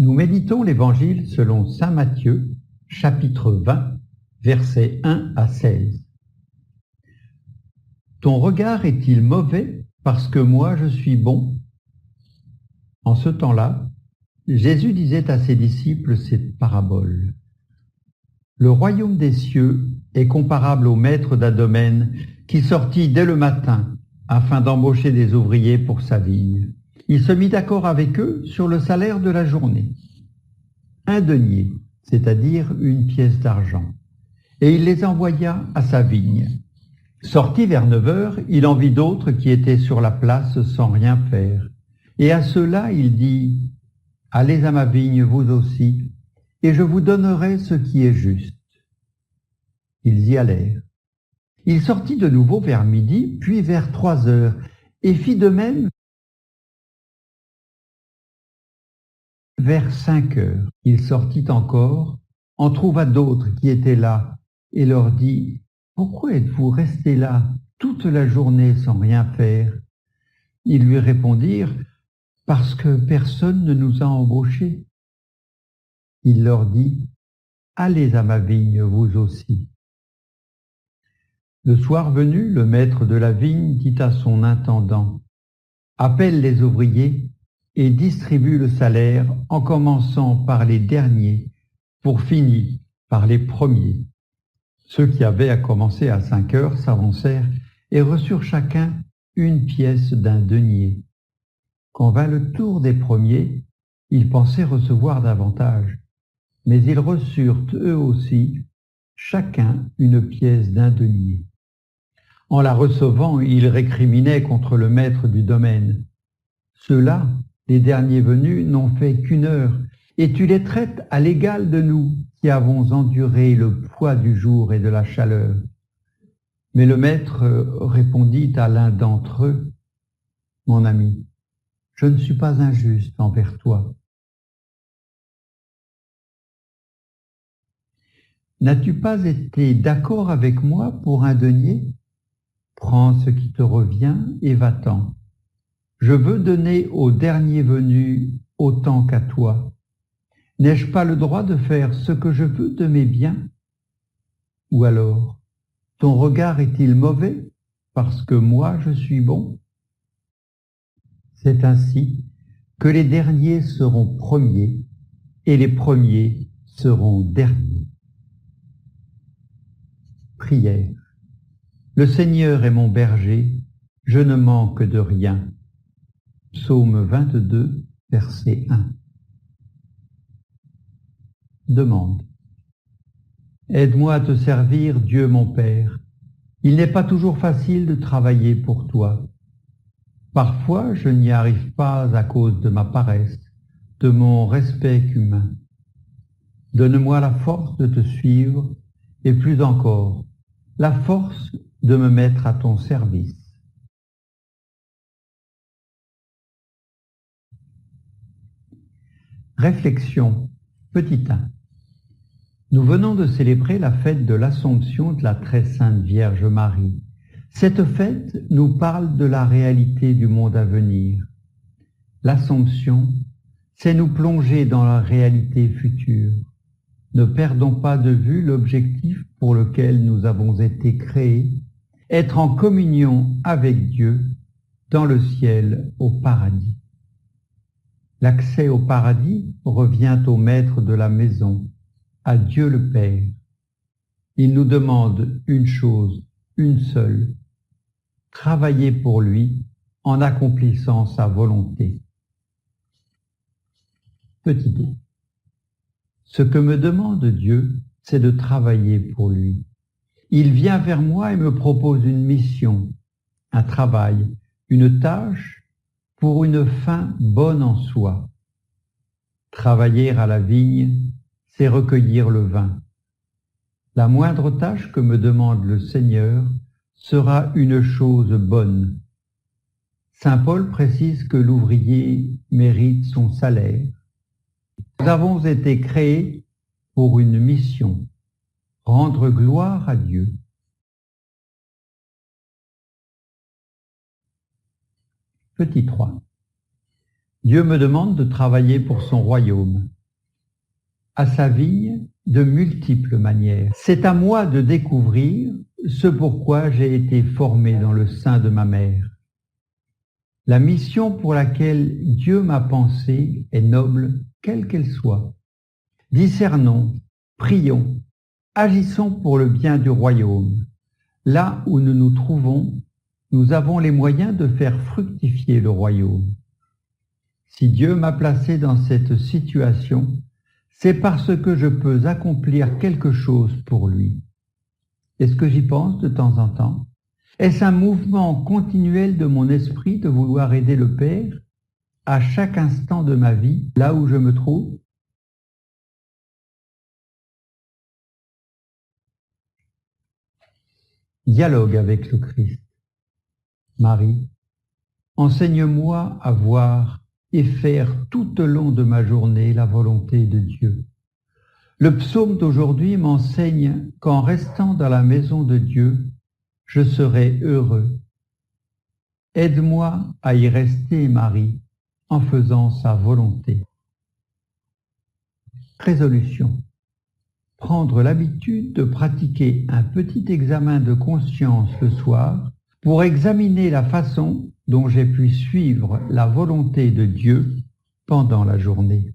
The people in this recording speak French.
Nous méditons l'Évangile selon saint Matthieu, chapitre 20, versets 1 à 16. Ton regard est-il mauvais parce que moi je suis bon? En ce temps-là, Jésus disait à ses disciples cette parabole. Le royaume des cieux est comparable au maître d'un domaine qui sortit dès le matin afin d'embaucher des ouvriers pour sa vigne. Il se mit d'accord avec eux sur le salaire de la journée. 1 denier, c'est-à-dire une pièce d'argent. Et il les envoya à sa vigne. Sorti vers 9 heures, il en vit d'autres qui étaient sur la place sans rien faire. Et à ceux-là, il dit, « Allez à ma vigne, vous aussi, et je vous donnerai ce qui est juste. » Ils y allèrent. Il sortit de nouveau vers midi, puis vers 3 heures, et fit de même vers 5 heures. Il sortit encore, en trouva d'autres qui étaient là, et leur dit, « Pourquoi êtes-vous restés là toute la journée sans rien faire ?» Ils lui répondirent, « Parce que personne ne nous a embauchés. » Il leur dit, « Allez à ma vigne, vous aussi. » Le soir venu, le maître de la vigne dit à son intendant, « Appelle les ouvriers et distribue le salaire en commençant par les derniers pour finir par les premiers. » Ceux qui avaient à commencer à 5 heures s'avancèrent et reçurent chacun une pièce d'1 denier. Quand vint le tour des premiers, ils pensaient recevoir davantage, mais ils reçurent eux aussi chacun une pièce d'1 denier. En la recevant, ils récriminaient contre le maître du domaine. Ceux-là, les derniers venus, n'ont fait qu'1 heure, et tu les traites à l'égal de nous, qui avons enduré le poids du jour et de la chaleur. Mais le maître répondit à l'un d'entre eux, « Mon ami, je ne suis pas injuste envers toi. N'as-tu pas été d'accord avec moi pour 1 denier? Prends ce qui te revient et va-t'en. Je veux donner au dernier venu autant qu'à toi. N'ai-je pas le droit de faire ce que je veux de mes biens? Ou alors, ton regard est-il mauvais parce que moi je suis bon? C'est ainsi que les derniers seront premiers et les premiers seront derniers. » Prière. Le Seigneur est mon berger, je ne manque de rien. Psaume 22, verset 1. Demande. Aide-moi à te servir, Dieu mon Père. Il n'est pas toujours facile de travailler pour toi. Parfois, je n'y arrive pas à cause de ma paresse, de mon respect humain. Donne-moi la force de te suivre et plus encore, la force de me mettre à ton service. Réflexion. Petit 1. Nous venons de célébrer la fête de l'Assomption de la Très Sainte Vierge Marie. Cette fête nous parle de la réalité du monde à venir. L'Assomption, c'est nous plonger dans la réalité future. Ne perdons pas de vue l'objectif pour lequel nous avons été créés, être en communion avec Dieu dans le ciel au paradis. L'accès au paradis revient au maître de la maison, à Dieu le Père. Il nous demande une chose, une seule, travailler pour lui en accomplissant sa volonté. Petit 2. Ce que me demande Dieu, c'est de travailler pour lui. Il vient vers moi et me propose une mission, un travail, une tâche pour une fin bonne en soi. Travailler à la vigne, c'est recueillir le vin. La moindre tâche que me demande le Seigneur sera une chose bonne. Saint Paul précise que l'ouvrier mérite son salaire. Nous avons été créés pour une mission, rendre gloire à Dieu. Petit 3. Dieu me demande de travailler pour son royaume, à sa vigne de multiples manières. C'est à moi de découvrir ce pourquoi j'ai été formé dans le sein de ma mère. La mission pour laquelle Dieu m'a pensé est noble, quelle qu'elle soit. Discernons, prions, agissons pour le bien du royaume. Là où nous nous trouvons, nous avons les moyens de faire fructifier le royaume. Si Dieu m'a placé dans cette situation, c'est parce que je peux accomplir quelque chose pour lui. Est-ce que j'y pense de temps en temps? Est-ce un mouvement continuel de mon esprit de vouloir aider le Père à chaque instant de ma vie, là où je me trouve? Dialogue avec le Christ. Marie, enseigne-moi à voir et faire tout au long de ma journée la volonté de Dieu. Le psaume d'aujourd'hui m'enseigne qu'en restant dans la maison de Dieu, je serai heureux. Aide-moi à y rester, Marie, en faisant sa volonté. Résolution. Prendre l'habitude de pratiquer un petit examen de conscience le soir pour examiner la façon dont j'ai pu suivre la volonté de Dieu pendant la journée.